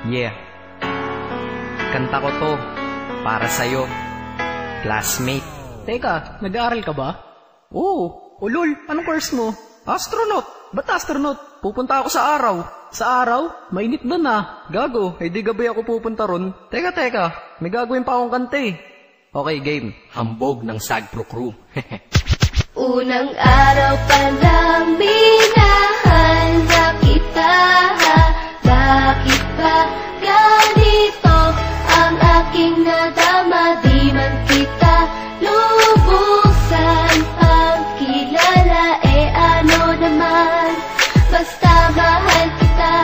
Yeah. Kanta ko to para sa'yo, classmate. Teka, nag-aaral ka ba? Oo. Ulol, anong course mo? Astronaut. Ba't astronaut? Pupunta ako sa araw. Sa araw? Mainit doon ah. Gago, di gabi ako pupunta ron. Teka, may gagawin pa akong kanta eh. Okay, game. Hambog ng Sagpro Crew. Unang araw pa lang minahal na kita. Bakit ba ganito ang aking nadama? Di man kita lubusan ang kilala. Ano naman, basta mahal kita.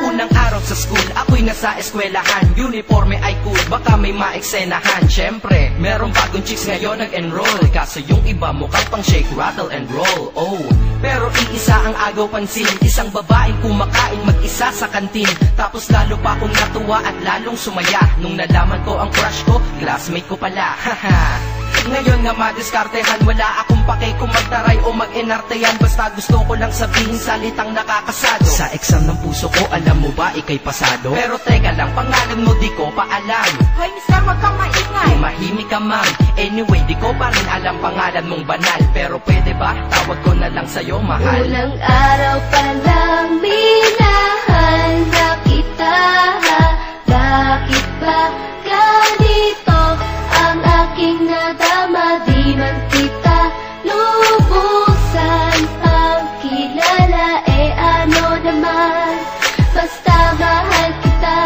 Unang araw sa school, ako'y nasa eskwelahan. Uniforme ay cool, baka may maeksenahan. Syempre, merong bagong chicks ngayon nag-enroll. Kaso yung iba mukhang pang shake, rattle and roll. Oh, pero iisa ang agaw pansin. Isang babaeng kumakain mag-isa sa kantin. Tapos lalo pa akong natuwa at lalong sumaya nung nalaman ko ang crush ko, classmate ko pala. Haha. Ngayon nga madiskartehan, wala akong pake kung magtaray o mag-enarteyan. Basta gusto ko lang sabihin salitang nakakasado. Sa exam ng puso ko, alam mo ba ikay pasado? Pero teka lang, pangalan mo di ko pa alam. Hoy mister, wag kang maingay. Tumahimik ka ma'am. Anyway, di ko pa rin alam pangalan mong banal. Pero pwede ba, tawag ko na lang sa'yo mahal. Unang araw pa lang minahal na kita. Bakit ba ganito ang aking nadama? Di man kita lubusan ang kilala. Ano naman, basta mahal kita.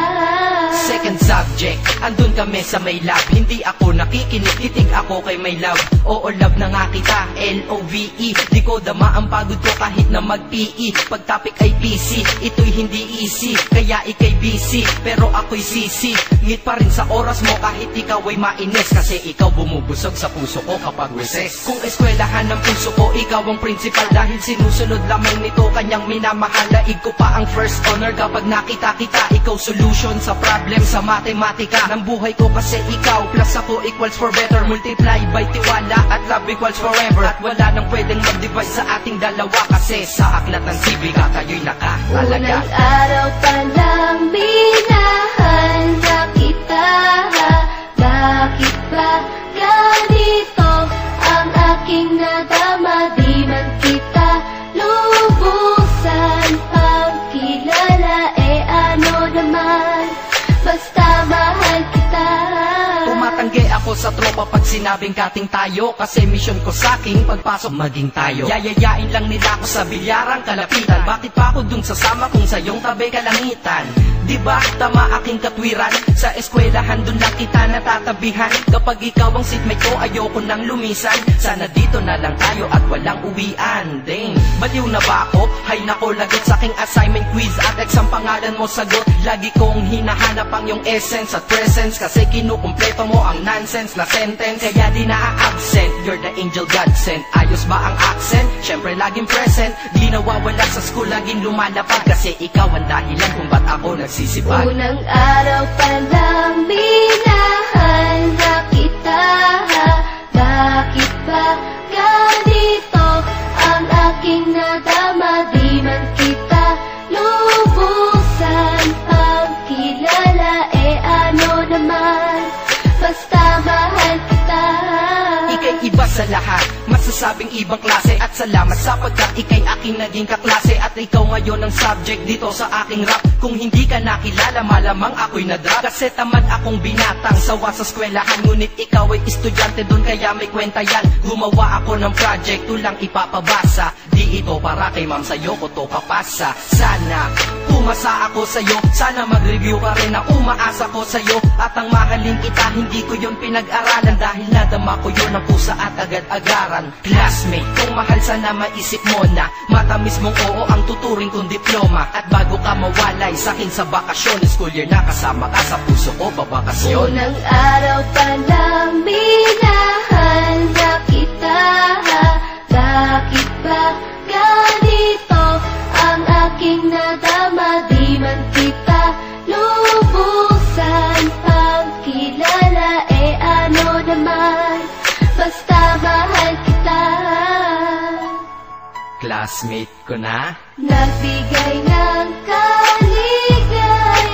Second subject, andun kami sa may lab. Hindi ako nakikinig, titig ako kay may love. Oo, love na nga kita, L-O-V-E. Di ko dama ang pagod ko kahit na mag-PE. Pag topic ay PC, ito'y hindi easy. Kaya ikay busy, pero ako'y sisi. Ngit pa rin sa oras mo kahit ikaw ay mainis. Kasi ikaw bumubusog sa puso ko kapag recess. Kung eskwelahan ng puso ko, ikaw ang principal. Dahil sinusunod lamang nito kanyang minamahal. Laig ko pa ang first honor kapag nakita kita. Ikaw solution sa problem sa matematika ng buhay ko. Kasi ikaw plus ako equals for better. Multiply by tiwala at love equals forever. At wala nang pwedeng mag-divide sa ating dalawa. Kasi sa aklat ng sibika tayo'y nakatalaga. Unang araw pa lang minahal na kita. Bakit ba ganito ang aking nadama? Di man kita lubusan ang kilala. Ano naman, basta mahal kita. Tumatanggi ako sa tropa pag sinabing kating tayo. Kasi mission ko sa'king pagpasok maging tayo. Yayayain lang nila ako sa bilyarang kalapitan. Bakit pa ako dun sasama kung sa iyong tabi kalangitan? Diba tama aking katwiran? Sa eskwelahan dun lang kita natatabihan. Kapag ikaw ang seatmate ko, ayoko nang lumisan. Sana dito na lang tayo at walang uwian. Dang, baliw na ba ako? Hay nako, lagot sa aking assignment quiz at exam pangalan mo sagot. Lagi kong hinahanap ang iyong essence at presence. Kasi kinukumpleto mo ang nonsense na sentence. Kaya di na-absent, you're the angel God sent. Ayos ba ang accent? Syempre laging present. Di nawawala sa school, laging lumalapag. Kasi ikaw ang dahilan kung ba't ako nagsisipag. Unang araw pa lang minahal na kita. Bakit ba ganito ang aking nadama? Di man kita lubusan ang kilala. Ano naman, basta mahal kita. Ika'y iba sa lahat, masasabing ibang klase. At salamat sapagkat ika'y aking naging kaklase. At ikaw ngayon ang subject dito sa aking rap. Kung hindi ka nakilala, malamang ako'y na-drop. Kasi tamad akong binatang sawa sa eskwelahan. Ngunit ikaw ay estudyante dun, kaya may kwenta yan. Gumawa ako ng project, tulang ipapabasa. Di ito para kay ma'am, sa'yo ko to papasa. Sana umasa ako sa'yo, sana mag-review ka rin na umaasa ko sa'yo. At ang mahalin kita, hindi ko yun pinag-aralan. Dahil nadama ko yun ang pusa at agad-agaran. Classmate, kung mahal sana maisip mo na matamis mong oo ang tuturing kong diploma. At bago ka mawalay sa'kin sa bakasyon, school year na kasama ka sa puso ko babakasyon. Unang araw pa lang minahal na kita. Bakit ba ganito ang aking nadama? Di man kita lubusan ang kilala. Ano naman, basta mahal kita. Classmate ko na Nagbigay ng kaligayahan.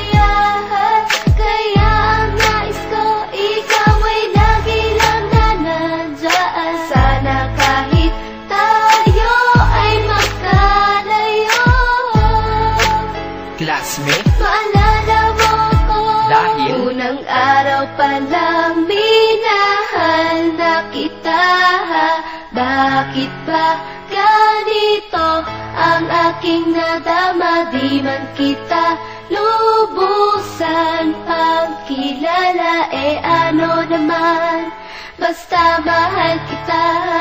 Bakit ba ganito ang aking nadama? Di man kita lubusan pagkilala, ano naman, basta mahal kita.